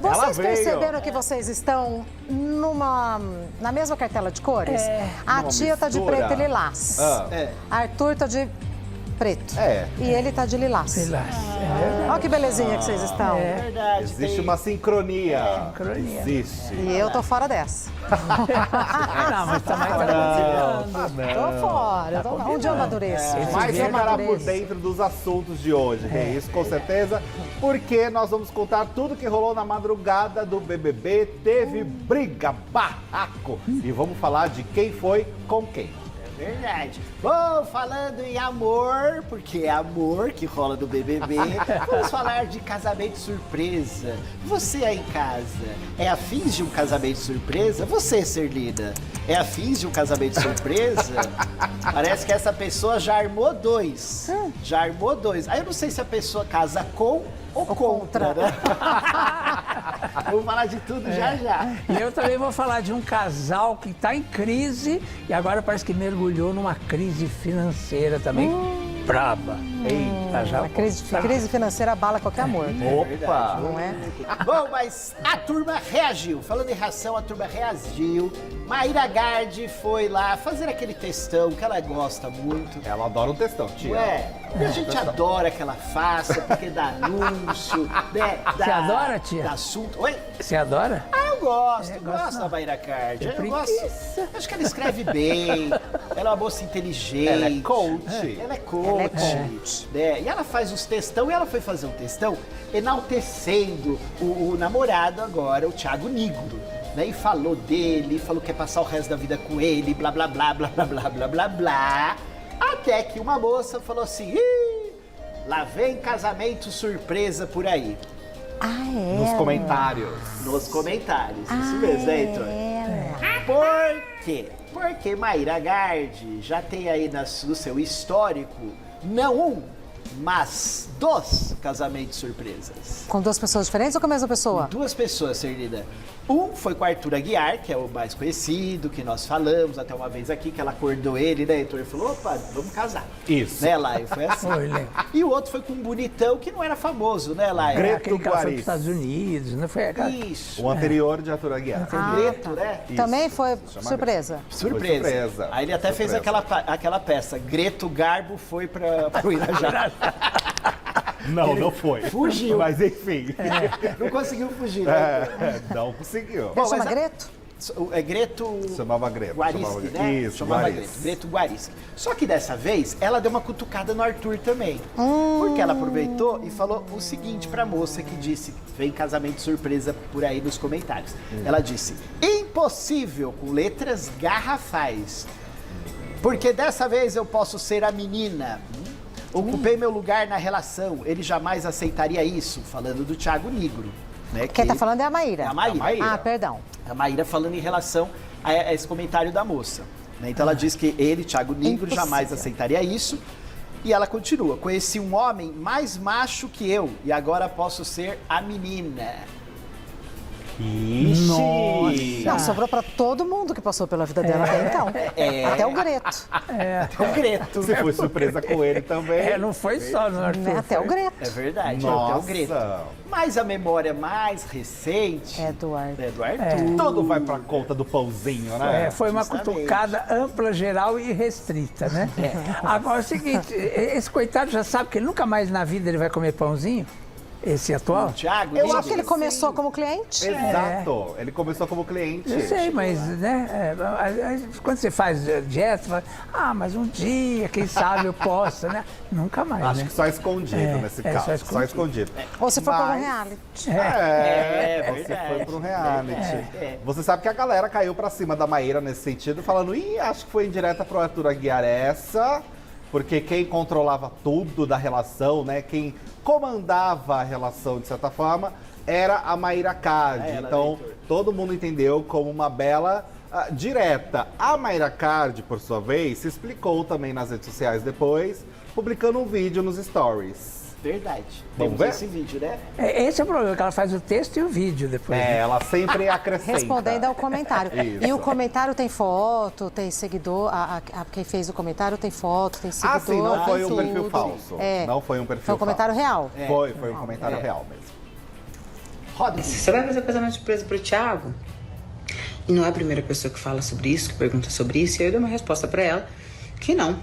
Vocês veio. perceberam que vocês estão na mesma cartela de cores? A tia tá de mistura. preto e lilás. Arthur tá de preto. E ele tá de lilás. Olha que belezinha que vocês estão. Verdade. Existe uma sincronia. Sincronia. Existe. E eu tô fora dessa. Não, mas também tá Tô fora. Um dia eu amadureço. Mas Um dia eu ficará por amadureço. dentro dos assuntos de hoje, é isso com certeza, porque nós vamos contar tudo que rolou na madrugada do BBB, teve briga, barraco, e vamos falar de quem foi com quem. Verdade. Bom, falando em amor, porque é amor que rola do BBB, vamos falar de casamento surpresa. Você aí em casa, é afins de um casamento surpresa? Você, Serlina, é afins de um casamento surpresa? Parece que essa pessoa já armou dois. Já armou dois. Aí eu não sei se a pessoa casa com ou contra, né? Vamos falar de tudo já já. E eu também vou falar de um casal que está em crise e agora parece que mergulhou numa crise financeira também braba. Eita, já. A crise financeira abala qualquer amor. Opa! Não é? Bom, mas a turma reagiu. Falando em reação, a turma reagiu. Maíra Gard foi lá fazer aquele textão que ela gosta muito. Ela adora um textão, tia. E a gente adora que ela faça, porque dá anúncio, né? Você adora, tia? Dá assunto. Oi? Você adora? Eu gosto da Maíra Gard. Eu gosto. Acho que ela escreve bem, ela é uma moça inteligente. Ela é coach. Ela é coach. Né? E ela faz os textão, e ela foi fazer um textão enaltecendo o namorado agora, o Thiago Nigro. Né? E falou dele, falou que quer passar o resto da vida com ele, blá, blá, blá, blá, blá, blá, blá, blá, blá. Até que uma moça falou assim, ih, lá vem casamento surpresa por aí. Nos comentários. Nos comentários, isso mesmo, né, Heitor? Por quê? Porque Maíra Gard já tem aí no seu histórico, não um, mas 2 casamentos surpresas. Com duas pessoas diferentes ou com a mesma pessoa? 2 pessoas, Serlina. Um foi com o Arthur Aguiar, que é o mais conhecido, que nós falamos até uma vez aqui, que ela acordou ele, né, Heitor? Ele falou, opa, vamos casar. Isso. Né, Lai? Foi assim. Foi, lembro. E o outro foi com um bonitão que não era famoso, né, Lai? Greto Aquele que ela foi para Guaris. os Estados Unidos, não foi aquela... Isso. O anterior de Arthur Aguiar. Greto, né? Também foi Chama surpresa. Surpresa. Foi surpresa. Aí ele até fez aquela peça, Greto Garbo foi para o Irajá. Não foi. Fugiu. Mas enfim. Não conseguiu fugir, né? Não conseguiu. Bom, Chama mas Greto? É Greto... Chamava Greto. Guarischi, né? Isso, Chamava Guarischi. Greto. Greto Guarischi. Só que dessa vez, ela deu uma cutucada no Arthur também. Porque ela aproveitou e falou o seguinte pra moça que disse, vem casamento surpresa por aí nos comentários. Ela disse, impossível, com letras garrafais. Porque dessa vez eu posso ser a menina. Ocupei meu lugar na relação. Ele jamais aceitaria isso. Falando do Thiago Nigro. Né, Quem tá falando é a Maíra. É a Maíra. Ah, perdão. A Maíra falando em relação a esse comentário da moça. Né? Então ela diz que ele, Thiago Nigro, Impossível. jamais aceitaria isso. E ela continua, conheci um homem mais macho que eu e agora posso ser a menina. Ixi. Não, sobrou pra todo mundo que passou pela vida dela até então. Até o Greto. Até o Greto. Você foi surpresa com ele também. não foi só no Arthur. Né? Até o Greto. É verdade, Nossa. até o Greto. Mas a memória mais recente É do Arthur. é do Arthur. Tudo vai pra conta do pãozinho, né? Foi uma Justamente. cutucada ampla, geral e restrita, né? Agora é o seguinte, esse coitado já sabe que nunca mais na vida ele vai comer pãozinho? Esse atual? O Thiago Eu Nigro. acho que ele começou como cliente. Exato. Ele começou como cliente. Eu sei, mas, né, quando você faz dieta, você fala, mas um dia, quem sabe eu possa, né? Nunca mais, Acho né? que só escondido nesse caso. só escondido. Ou se for para um Mas- reality. Você verdade. foi para um reality. Você sabe que a galera caiu pra cima da Maíra nesse sentido, falando, acho que foi indireta pro Arthur Aguiar essa, porque quem controlava tudo da relação, né, quem comandava a relação de certa forma, era a Maíra Card. Então, todo mundo entendeu como uma bela direta. A Maíra Card, por sua vez, se explicou também nas redes sociais depois, publicando um vídeo nos stories. Verdade. Vamos Temos ver? esse vídeo, né? Esse é o problema, que ela faz o texto e o vídeo depois. né? Ela sempre acrescenta. Respondendo ao comentário. Isso. E o comentário tem foto, tem seguidor. Quem fez o comentário tem foto, tem seguidor. Sim, não foi um tem perfil tudo. falso. Não foi um perfil Foi um comentário falso. real. Foi um comentário real mesmo. Roda. Você vai fazer casamento surpresa pro Thiago? E não é a primeira pessoa que fala sobre isso, que pergunta sobre isso, e eu dei uma resposta pra ela que não.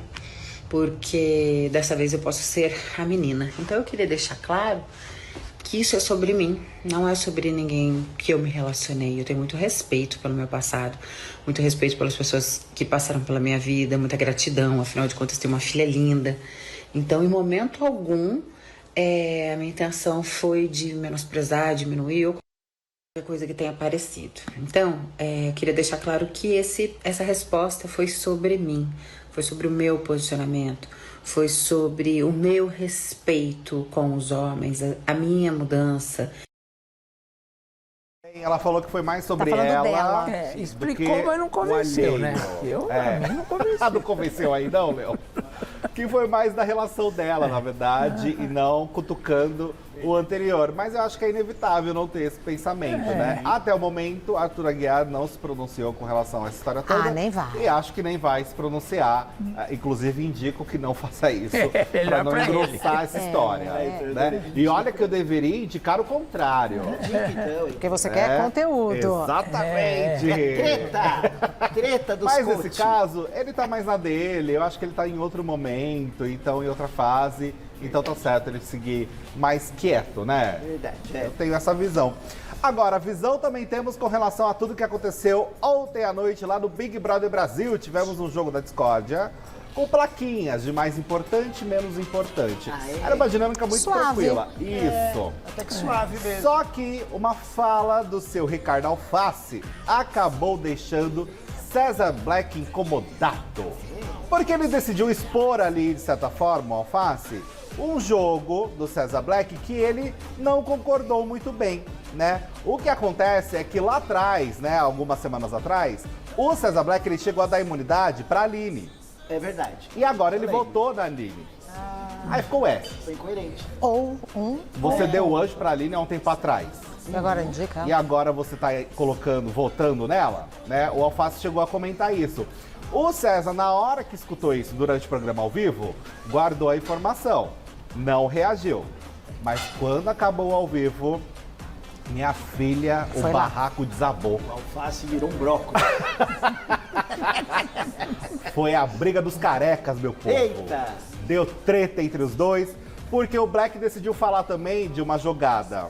Porque dessa vez eu posso ser a menina. Então eu queria deixar claro que isso é sobre mim, não é sobre ninguém que eu me relacionei. Eu tenho muito respeito pelo meu passado, muito respeito pelas pessoas que passaram pela minha vida, muita gratidão, afinal de contas tenho uma filha linda. Então, em momento algum, a minha intenção foi de menosprezar, diminuir ou qualquer coisa que tenha aparecido. Então, eu queria deixar claro que essa resposta foi sobre mim, foi sobre o meu posicionamento, foi sobre o meu respeito com os homens, a minha mudança. Ela falou que foi mais sobre falando ela. dela. Explicou, mas não convenceu, né? Eu também não convenci. Não convenceu aí não, meu? Que foi mais da relação dela, na verdade, e não cutucando o anterior. Mas eu acho que é inevitável não ter esse pensamento, né? Até o momento, Arthur Aguiar não se pronunciou com relação a essa história toda. Nem vai. E acho que nem vai se pronunciar. Inclusive, indico que não faça isso, para não engrossar essa história. Né? E olha que eu deveria indicar o contrário. Porque você quer conteúdo. Exatamente. Treta dos Mas coach. nesse caso, ele tá mais na dele. Eu acho que ele tá em outro momento, então em outra fase. Então tá certo ele seguir mais quieto, né? Verdade, Eu tenho essa visão. Agora, visão também temos com relação a tudo que aconteceu ontem à noite lá no Big Brother Brasil. Tivemos um jogo da discórdia com plaquinhas de mais importante e menos importante. Era uma dinâmica muito tranquila. Isso. Até que suave mesmo. Só que uma fala do seu Ricardo Alface acabou deixando César Black incomodado. Porque ele decidiu expor ali, de certa forma, o Alface, um jogo do César Black que ele não concordou muito bem, né? O que acontece é que lá atrás, né, algumas semanas atrás, o César Black ele chegou a dar imunidade pra Aline. É verdade. E agora ele votou na Aline. Aí ficou Foi incoerente. Ou Você deu o anjo pra Aline há um tempo atrás. E agora indica. E agora você tá colocando, votando nela, né? O Alface chegou a comentar isso. O César, na hora que escutou isso durante o programa ao vivo, guardou a informação. Não reagiu. Mas quando acabou ao vivo, minha filha, o barraco desabou. O Alface virou um brócolis. Foi a briga dos carecas, meu povo. Eita! Deu treta entre os dois, porque o Black decidiu falar também de uma jogada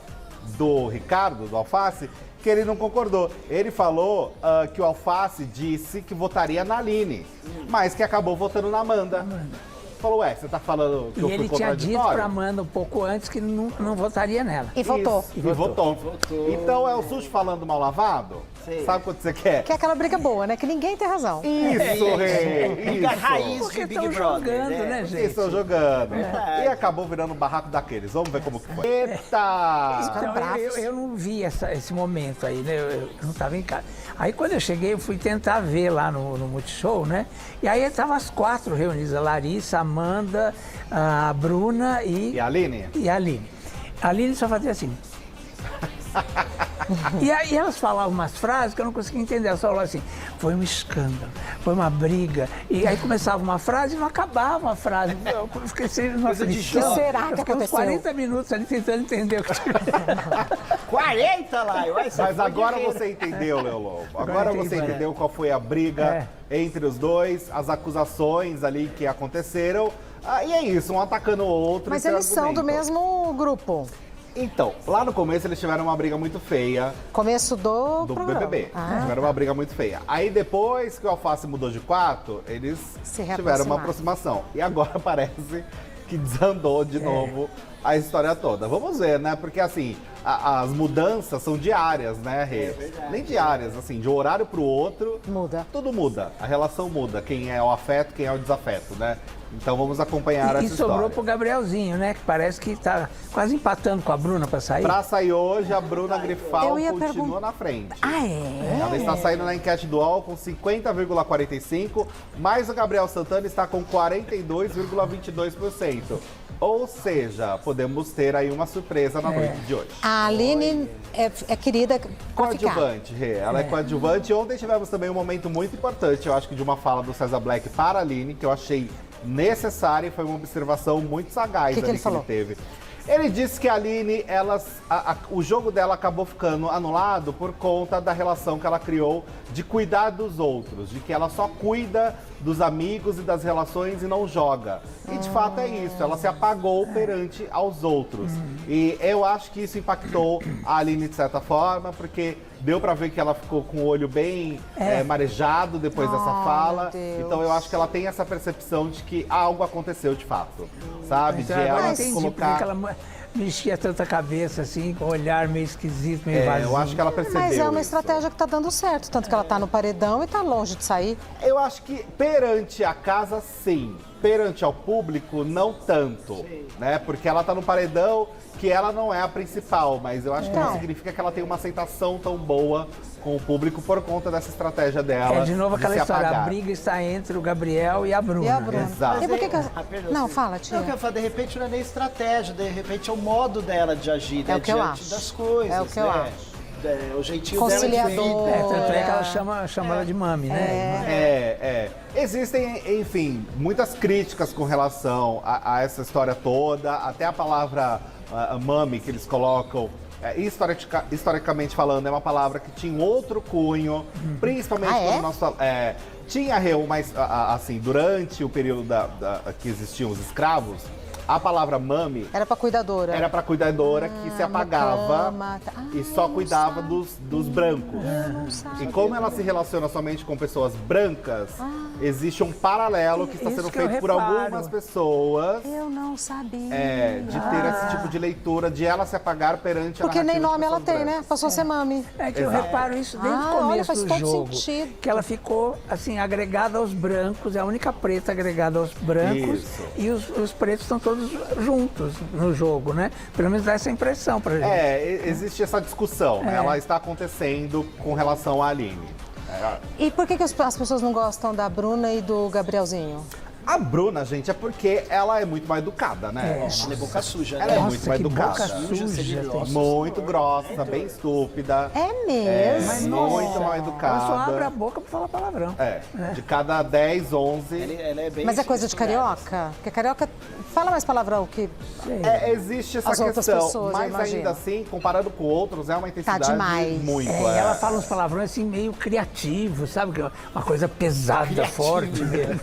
do Ricardo, do Alface, que ele não concordou. Ele falou que o Alface disse que votaria na Aline, mas que acabou votando na Amanda. Falou, você tá falando que eu fui ele tinha dito contraditório? pra Amanda um pouco antes que não votaria nela. E votou. Isso, e votou. Então é o sujo falando mal lavado? Sei. Sabe quando você quer? Que é aquela briga boa, né? Que ninguém tem razão. Isso, Rei! Briga raiz Porque de Big estão Brother, jogando, né, Eles gente? estão jogando. Verdade. E acabou virando um barraco daqueles. Vamos ver como que foi. Eita! Então, eu não vi esse momento aí, né? Eu não estava em casa. Aí quando eu cheguei, eu fui tentar ver lá no Multishow, né? E aí estavam as 4 reunidas, a Larissa, a Amanda, a Bruna E a Aline? e a Aline. A Aline só fazia assim. E aí elas falavam umas frases que eu não conseguia entender. Elas falavam assim, foi um escândalo, foi uma briga. E aí começava uma frase e não acabava a frase. Eu fiquei sem uma Coisa de aflição. jovem. O que será que Eu fiquei uns aconteceu? 40 minutos ali tentando entender o que tinha. 40 lá, Mas agora você entendeu, Leo Lobo. Agora entendi, você né? entendeu qual foi a briga entre os dois, as acusações ali que aconteceram. E é isso, um atacando o outro. Mas sem eles são do argumento. mesmo grupo. Então, lá no começo eles tiveram uma briga muito feia Começo do do BBB. Ah. Tiveram uma briga muito feia. Aí depois que o Alface mudou de quarto, eles Se tiveram uma reaproximaram. aproximação. E agora parece que desandou de novo a história toda. Vamos ver, né? Porque assim, as mudanças são diárias, né, Rê? Nem diárias, assim, de um horário pro outro. Muda. Tudo muda. A relação muda. Quem é o afeto, quem é o desafeto, né? Então vamos acompanhar E essa sobrou história. pro Gabrielzinho, né? Que parece que tá quase empatando com a Bruna pra sair. Pra sair hoje, a Bruna Grifal Eu ia continua na frente. Ah, é? Ela está saindo na enquete do UOL com 50,45%, mas o Gabriel Santana está com 42,22%. Ou seja, podemos ter aí uma surpresa na noite de hoje. A Aline é querida pra ficar. Coadjuvante, Rê. Ela é coadjuvante. Ontem tivemos também um momento muito importante, eu acho que de uma fala do César Black para a Aline, que eu achei necessária e foi uma observação muito sagaz Que ali ele falou? teve. Ele disse que a Aline, o jogo dela acabou ficando anulado por conta da relação que ela criou de cuidar dos outros, de que ela só cuida dos amigos e das relações e não joga. E de fato é isso, ela se apagou perante aos outros. E eu acho que isso impactou a Aline de certa forma, porque deu pra ver que ela ficou com o olho bem marejado depois dessa fala. Então eu acho que ela tem essa percepção de que algo aconteceu de fato, sabe? Então, De agora ela eu entendi colocar... porque ela mexia tanta cabeça assim, com o olhar meio esquisito, meio vazio. Eu acho que ela percebeu. Mas é uma isso. estratégia que tá dando certo, tanto que ela tá no paredão e tá longe de sair. Eu acho que perante a casa, sim. Perante ao público, não tanto, né? Porque ela tá no paredão, que ela não é a principal, mas eu acho que não significa que ela tem uma aceitação tão boa com o público por conta dessa estratégia dela. De novo aquela se história, apagar. a briga está entre o Gabriel e a Bruna. E a Bruna. Exato. E por que que... Perdão, Não, sim. fala, tia. Não, eu quero falar, de repente não é nem estratégia, de repente é o modo dela de agir, É o que eu diante acho. das coisas, É o que eu né? acho. O jeitinho Conciliador. dela de vida. Tanto é que ela chama ela de mami, né? Existem, enfim, muitas críticas com relação a essa história toda, até a palavra mami que eles colocam. Historicamente falando, é uma palavra que tinha um outro cunho, principalmente quando nós tinha mas assim, durante o período que existiam os escravos, a palavra mami Era pra cuidadora. era para cuidadora que se apagava e só cuidava dos brancos. E como ela se relaciona somente com pessoas brancas, existe um paralelo que está Isso sendo que eu feito por reparo. algumas pessoas. Eu não sabia. De ter esse tipo de leitura, de ela se apagar perante a Porque nem narrativa de nome ela pessoas tem, né? brancas. Passou a ser mami. É que eu Exato. reparo isso desde o Olha, começo faz do todo jogo. sentido. Que ela ficou, assim, agregada aos brancos, é a única preta agregada aos brancos. Isso. E os pretos estão todos juntos no jogo, né? Pelo menos dá essa impressão pra gente. Existe essa discussão, né? Ela está acontecendo com relação à Aline. E por que as pessoas não gostam da Bruna e do Gabrielzinho? A Bruna, gente, é porque ela é muito mal educada, né? Ela é boca suja, Ela né? é Nossa, muito mal que educada. boca suja. Muito grossa, bem estúpida. É mesmo? Muito mal Ela só abre a educada. boca pra falar palavrão. De cada 10, 11. Ela é bem Mas é coisa de carioca? Porque carioca fala mais palavrão que... Existe essa As outras questão, pessoas, eu mas imagino. ainda assim, comparado com outros, é uma intensidade demais. muito. E ela fala uns palavrões assim meio criativos, sabe? Que é uma coisa pesada, forte mesmo.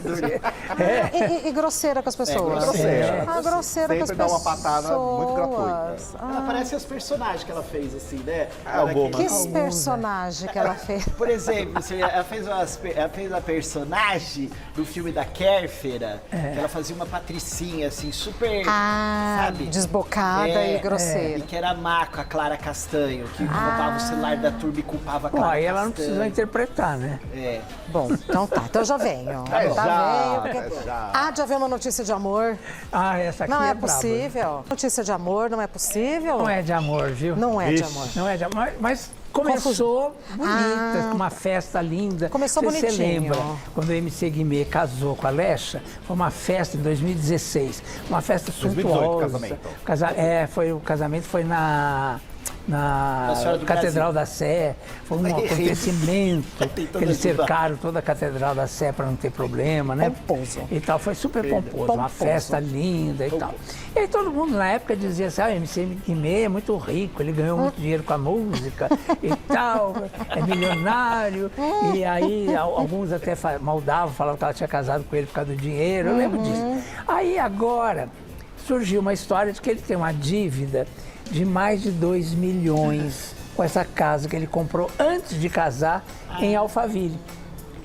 E grosseira com as pessoas. grosseira. Grosseira com as Sempre dá uma pessoas. patada muito gratuita. Ela parece os personagens que ela fez, assim, né? Algumas. Que personagem que ela fez? Por exemplo, assim, ela fez a personagem do filme da Kéfera, que ela fazia uma patricinha, assim, super, sabe? Desbocada e grosseira. E que era má com a Clara Castanho, que roubava o celular da turma e culpava a Clara Bom, aí ela não Castanho. precisou interpretar, né? Bom, então tá. Então eu já venho. Há de haver uma notícia de amor. Essa aqui Não é braba. possível. Notícia de amor não é possível? Não é de amor, viu? Não é de amor. Não é de amor, mas começou bonita, com uma festa linda. Começou Não sei se você bonitinho. lembra, quando o MC Guimê casou com a Lecha, foi uma festa em 2016, uma festa 2018 suntuosa. casamento. O casamento foi na Senhora do Catedral da Sé, foi um acontecimento que eles cercaram toda a Catedral da Sé para não ter problema, né? Pomposo. E tal, foi super pomposo, uma festa linda e tal. E aí todo mundo na época dizia assim, o MC Guimê é muito rico, ele ganhou muito dinheiro com a música e tal, é milionário. E aí alguns até maldavam, falavam que ela tinha casado com ele por causa do dinheiro, eu lembro disso. Aí agora surgiu uma história de que ele tem uma dívida de mais de 2 milhões com essa casa que ele comprou antes de casar em Alphaville.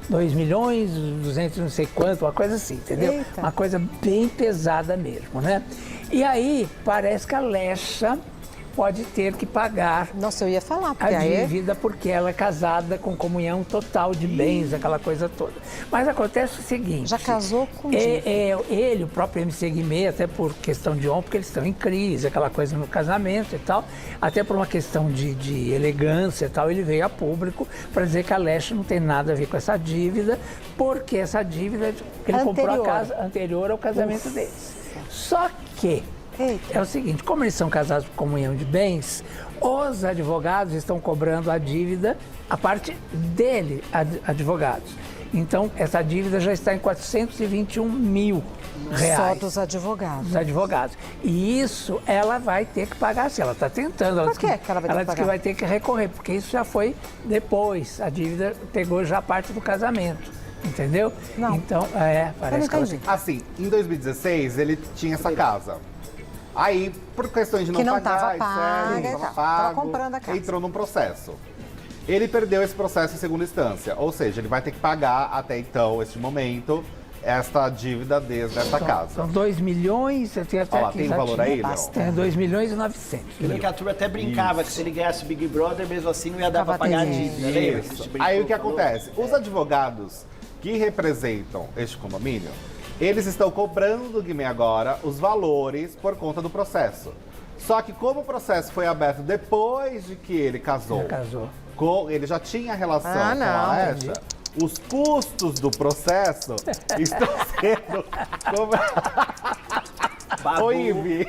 2 milhões, 200 não sei quanto, uma coisa assim, entendeu? Eita. Uma coisa bem pesada mesmo, né? E aí parece que a Lecha pode ter que pagar Nossa, eu ia falar, a porque aí... dívida porque ela é casada com comunhão total de bens, aquela coisa toda. Mas acontece o seguinte... Já casou com dívida. Ele, o próprio MC Guimê, até por questão de honra, porque eles estão em crise, aquela coisa no casamento e tal, até por uma questão de elegância e tal, ele veio a público para dizer que a Lecha não tem nada a ver com essa dívida, porque essa dívida que ele comprou a casa anterior ao casamento deles. Só que... Eita. É o seguinte, como eles são casados por comunhão de bens, os advogados estão cobrando a dívida, a parte dele, advogados. Então, essa dívida já está em 421 mil reais. Só dos advogados. Dos advogados. E isso ela vai ter que pagar, se ela está tentando. Ela Por que ela vai ter que disse pagar? que vai ter que recorrer, porque isso já foi depois. A dívida pegou já parte do casamento. Entendeu? Não. Então, parece que ela tem. Assim, em 2016, ele tinha essa casa. Aí, por questões de não Que não pagar, tava etc, paga não e tava tal. pago, Tava comprando a casa. entrou num processo. Ele perdeu esse processo em segunda instância, ou seja, ele vai ter que pagar até então, este momento, esta dívida desde essa casa. São 2 milhões, eu tenho até Olha lá, aqui. tem valor aí, Léo? É 2 milhões e 900 Eu lembro que a turma até brincava que se ele ganhasse o Big Brother, mesmo assim não ia dar pra Tava pagar a devendo. dívida. Lembra que a Isso. gente brincou, Aí o que falou? acontece? Os advogados que representam este condomínio, eles estão cobrando do Guimê agora os valores por conta do processo. Só que como o processo foi aberto depois de que ele casou, ele já tinha relação com a Aisha, os custos do processo estão sendo cobrados. Oi, Ivi.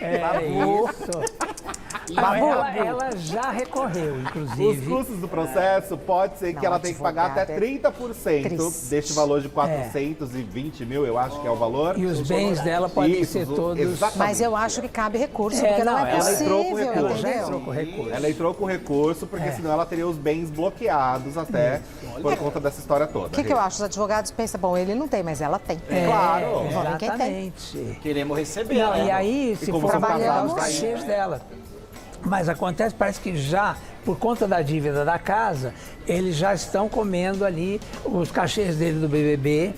Ela já recorreu, Os inclusive. custos do processo pode ser que ela tenha que pagar até 30% deste valor de 420 mil, eu acho que é o valor. E os bens dela podem Isso, ser todos. exatamente. Mas eu acho que cabe recurso, porque não é ela entrou com possível, recurso. Já entendeu? entrou com recurso. Ela entrou com recurso, porque senão ela teria os bens bloqueados até por conta dessa história toda. O que eu acho? Os advogados pensam, bom, ele não tem, mas ela tem. Claro. Vamos ver quem tem. Exatamente. Queremos receber, Não, né? e aí, se como for são pagar casados, os daí- cachês dela. Mas acontece, parece que já, por conta da dívida da casa, eles já estão comendo ali os cachês dele do BBB,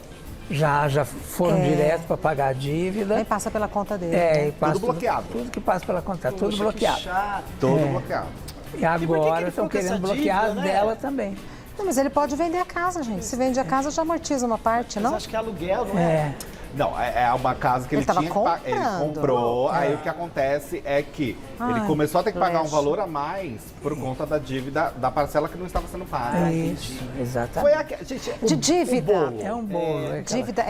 já foram direto para pagar a dívida. Nem passa pela conta dele. É, né? e passa bloqueado. Tudo que passa pela conta, tudo Poxa, bloqueado. Que chato. Todo bloqueado. E por que agora ele estão ficou com essa querendo bloquear dívida, as né? dela também. Não, mas ele pode vender a casa, gente. Se vende a casa, já amortiza uma parte, Mas não? acho que é aluguel, não é? É. Não, é uma casa que ele, Ele tava tinha que pagar. Ele comprando. comprou, aí o que acontece é que ele Ai, começou a ter que pagar um flecha. valor a mais por conta da dívida, da parcela que não estava sendo paga. Isso, Foi exatamente. a, gente, De dívida. É um bolo. é aquela- Dívida,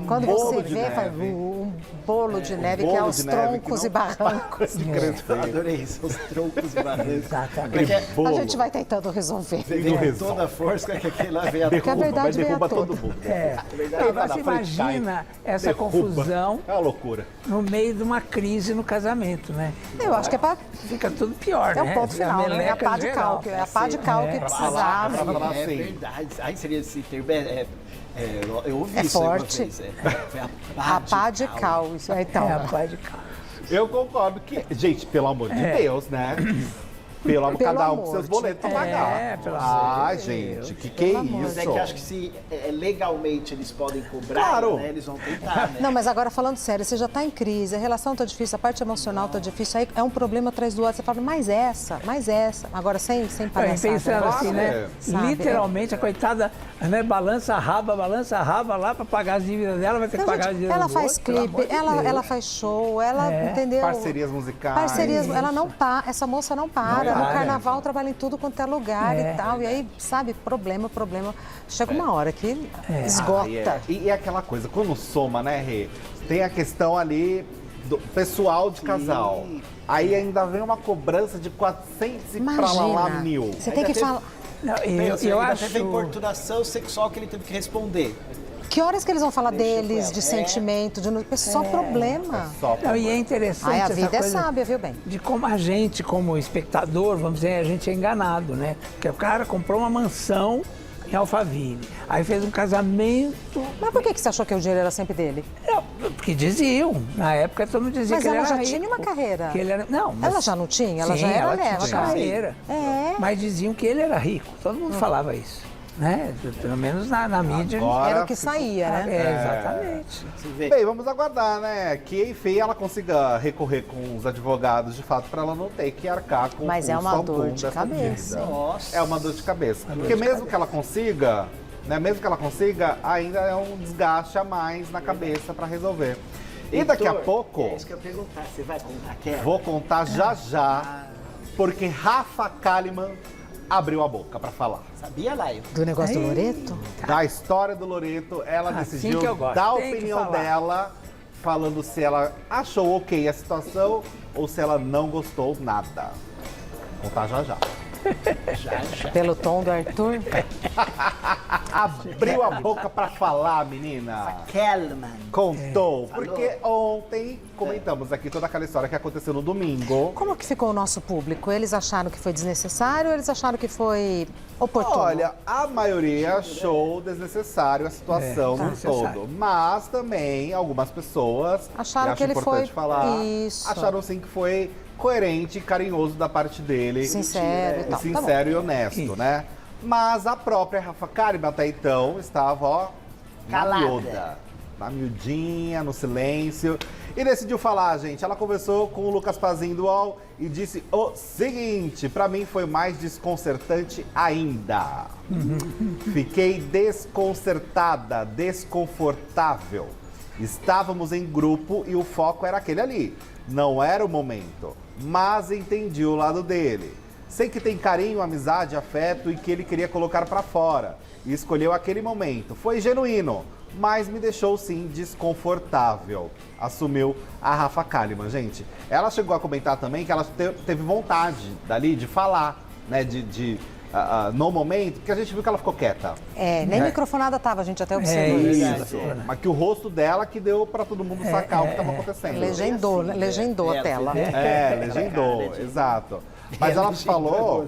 quando bolo você de vê, faz neve. um bolo de neve, bolo que é de os neve que troncos não e barrancos. de crescer. Adorei isso, os troncos e barrancos. Exatamente. Porque Bolo. A gente vai tentando resolver. Vem vem do com resol. toda a força que aquele lá vem a Porque a verdade mas vem à derruba tona. todo mundo. É. Não, Então, na você frente cai, imagina essa derruba. confusão É uma loucura. no meio de uma crise no casamento, né? Eu acho que é pra... Fica tudo pior, É né? o ponto final, né? É a pá de geral. cal, que é a pá de cal que Pra falar precisava. É assim. verdade. Aí seria esse termo. Eu ouvi É isso forte. uma vez. Foi A pá de cal, isso aí, então. É a pá de cal. Eu concordo que, gente, pelo amor de Deus, né? Pelo amor, Pelo cada um com amor seus de boletos pra pagar. pelo amor Ai, de gente, que Pelo é amor. Mas isso? é que eu acho que se legalmente eles podem cobrar, Claro. né, eles vão tentar, né? Não, mas agora falando sério, você já está em crise, a relação está difícil, a parte emocional está difícil, aí é um problema atrás do outro. Você fala, mais essa. Agora sem palhaçada. Pensando assim, né? Claro, sabe? Literalmente, a coitada, né, balança a raba lá para pagar as dívidas dela, vai ter que Então, pagar as gente, dívidas ela dos faz outros, pelo clipe, amor de Deus. ela faz show, ela, entendeu? Parcerias musicais. Parcerias, ela não para, essa moça não para. Não No para. carnaval trabalha em tudo quanto é lugar É. e tal. E aí, sabe, problema. Chega uma hora que esgota. E é aquela coisa, quando soma, né, Rê? Tem a questão ali do pessoal de casal. Aí ainda vem uma cobrança de 400 e pra lá Imagina, mil. você tem que Ainda falar... Não, Pensa, eu ainda acho... teve a importunação sexual que ele teve que responder. Que horas que eles vão falar Deixa com deles, ela. de sentimento, de... Só problema. Só Não, e é interessante Ai, a essa vida é coisa sábia, viu, bem? de como a gente, como espectador, vamos dizer, a gente é enganado, né? Porque o cara comprou uma mansão em Alphaville, aí fez um casamento... Mas por que você achou que o dinheiro era sempre dele? Não, porque diziam, na época todo mundo dizia Mas que ele ela era já rico, tinha uma carreira. Que ele era, não, mas, Ela já não tinha? Ela sim, já era ela leva, tinha cara. carreira. É. Mas diziam que ele era rico, todo mundo falava isso, né? Pelo menos na mídia. Agora Era o que saía, né? Exatamente. Você vê. Bem, vamos aguardar, né? Que, enfim, ela consiga recorrer com os advogados, de fato, para ela não ter que arcar com Mas o é uma custo algum dor de dessa cabeça. dívida. Nossa. É uma dor de cabeça. Porque mesmo que ela consiga, né? Mesmo que ela consiga, ainda é um desgaste a mais na cabeça para resolver. E daqui a Heitor, pouco, É isso que eu ia perguntar. Você vai contar aquela? vou contar já, porque Rafa Kalimann abriu a boca para falar. Sabia, Laio? Do negócio do Loreto? Da história do Loreto, ela Assim decidiu que eu gosto, dar a tem que opinião falar. dela, falando se ela achou ok a situação ou se ela não gostou nada. Vou contar já. Pelo tom do Arthur? Abriu a boca pra falar, menina. Kellman. Contou. Falou. Porque ontem comentamos aqui toda aquela história que aconteceu no domingo. Como que ficou o nosso público? Eles acharam que foi desnecessário ou eles acharam que foi oportuno? Olha, a maioria achou desnecessário a situação no todo. Mas também algumas pessoas, Acharam e que acho ele importante foi- falar, Isso. acharam sim que foi coerente e carinhoso da parte dele. Sincero e tal. Tá Sincero e honesto, Isso. né? Mas a própria Rafa Kalimann até então estava, ó, Calada. na miúda, na miudinha, no silêncio. E decidiu falar, gente. Ela conversou com o Lucas Pazzini do UOL e disse o seguinte: pra mim foi mais desconcertante ainda. Fiquei desconcertada, desconfortável. Estávamos em grupo e o foco era aquele ali. Não era o momento, mas entendi o lado dele. Sei que tem carinho, amizade, afeto e que ele queria colocar pra fora. E escolheu aquele momento. Foi genuíno, mas me deixou sim desconfortável. Assumiu a Rafa Kalimann, gente. Ela chegou a comentar também que ela teve vontade dali de falar, né, no momento, porque a gente viu que ela ficou quieta. Nem microfonada tava, a gente até observou isso. Isso. Mas que o rosto dela que deu pra todo mundo sacar o que estava acontecendo. Legendou a tela. Legendou, exato. Mas ela falou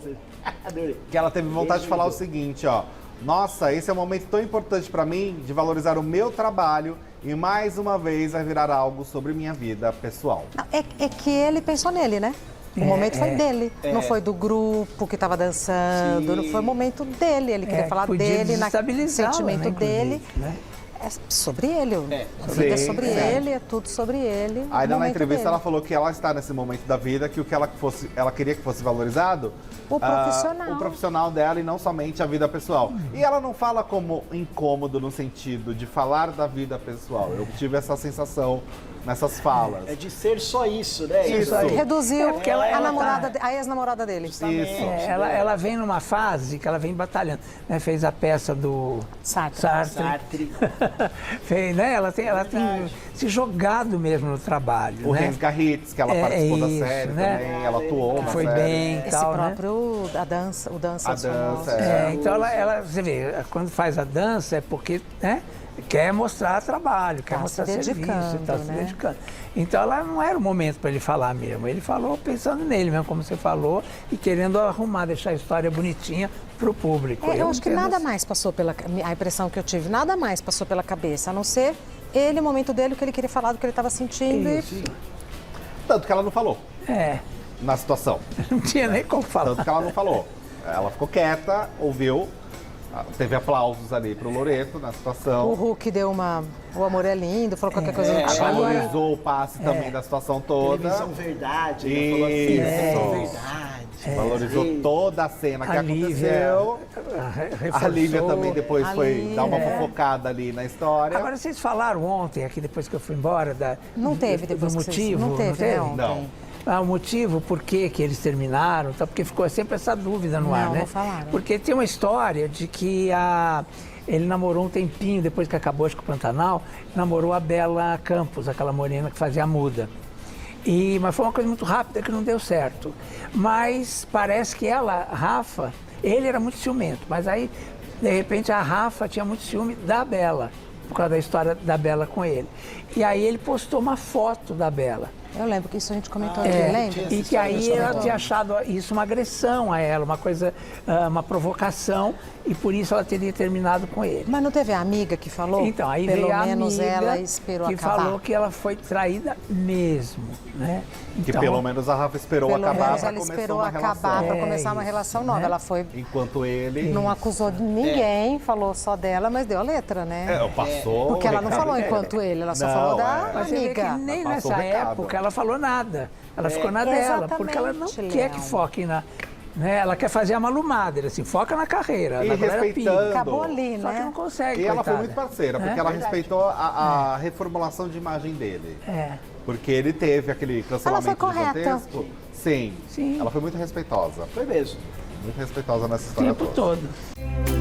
que ela teve vontade de falar o seguinte, ó. Nossa, esse é um momento tão importante pra mim de valorizar o meu trabalho e mais uma vez vai virar algo sobre minha vida pessoal. Não, é que ele pensou nele, né? O momento foi dele, não foi do grupo que estava dançando, não foi o momento dele. Ele queria falar podia dele, desestabilizá-la, sentimento né, dele. inclusive, né? É sobre ele, a vida é Sim, sobre sim. ele, é tudo sobre ele. Ainda o na momento entrevista dele. ela falou que ela está nesse momento da vida, que o que ela queria que fosse valorizado O profissional. o profissional dela e não somente a vida pessoal. E ela não fala como incômodo no sentido de falar da vida pessoal. Eu tive essa sensação nessas falas. É de ser só isso, né? Isso. Reduziu porque ela a ex-namorada dele. Isso. Ela vem numa fase que ela vem batalhando, né? Fez a peça do Sartre. Sartre. Fez, né? Ela tem se jogado mesmo no trabalho, O né? Rens Garritz, que ela É, participou da isso, série né? também, ela atuou na Foi série. bem e Esse tal, né? próprio, a dança, o dança. A dança, Então ela, você vê, quando faz a dança é porque, né, quer mostrar trabalho, quer Tá mostrar se serviço, dedicando, está se né? dedicando. Então ela não era o momento para ele falar mesmo. Ele falou pensando nele mesmo, como você falou, e querendo arrumar, deixar a história bonitinha para o público. Eu acho que entendo nada assim. mais passou a impressão que eu tive, nada mais passou pela cabeça, a não ser ele, o momento dele, o que ele queria falar, do que ele estava sentindo. Isso. Tanto que ela não falou na situação. Não tinha nem como falar. Tanto que ela não falou. Ela ficou quieta, ouviu, teve aplausos ali pro Loreto na O situação. Hulk deu o amor é lindo, falou qualquer coisa do tipo. Valorizou o passe também da situação toda. Televisão verdade, ele falou assim, televisão verdade. Valorizou toda a cena que A Lívia aconteceu. reforçou. A Lívia também depois A foi Lívia. dar uma fofocada ali na história. Agora, vocês falaram ontem, aqui depois que eu fui embora, Não teve depois do que vocês- motivo? não teve, né, ontem? Não. O motivo por que eles terminaram, tá? Porque ficou sempre essa dúvida no ar, Não, né? não falaram. Porque tem uma história de que ele namorou um tempinho, depois que acabou acho que o Pantanal, namorou a Bela Campos, aquela morena que fazia a muda. Mas foi uma coisa muito rápida que não deu certo. Mas parece que Rafa, ele era muito ciumento, mas aí, de repente, a Rafa tinha muito ciúme da Bela, por causa da história da Bela com ele. E aí ele postou uma foto da Bela. Eu lembro que isso a gente comentou aqui, lembra? E que aí ela tinha achado isso uma agressão a ela, uma coisa, uma provocação, e por isso ela teria terminado com ele. Mas não teve a amiga que falou? Então, aí Pelo veio a menos amiga ela esperou que acabar. falou que ela foi traída mesmo, né? Que Então, pelo menos a Rafa esperou Pelo acabar menos pra ela começar esperou uma acabar relação. para começar uma isso, relação nova. né? Ela foi, Enquanto ele não acusou ninguém, falou só dela, mas deu a letra, né? passou. Porque o ela não recado. falou enquanto ele, ela só Não, falou da Mas você vê que amiga. nem Passou nessa o recado. época ela falou nada. Ela ficou na dela, porque ela não Exatamente, quer que Léo. foque na... Né? Ela quer fazer a malumada, assim, foca na carreira. E na galera respeitando. pica. Acabou ali, Só que né? não consegue, E ela foi coitada. muito parceira, porque É? ela respeitou a reformulação de imagem dele. É. Porque ele teve aquele cancelamento Ela foi correta. gigantesco. Sim. Sim. Ela foi muito respeitosa. Foi mesmo. Muito respeitosa nessa O história tempo toda. todo.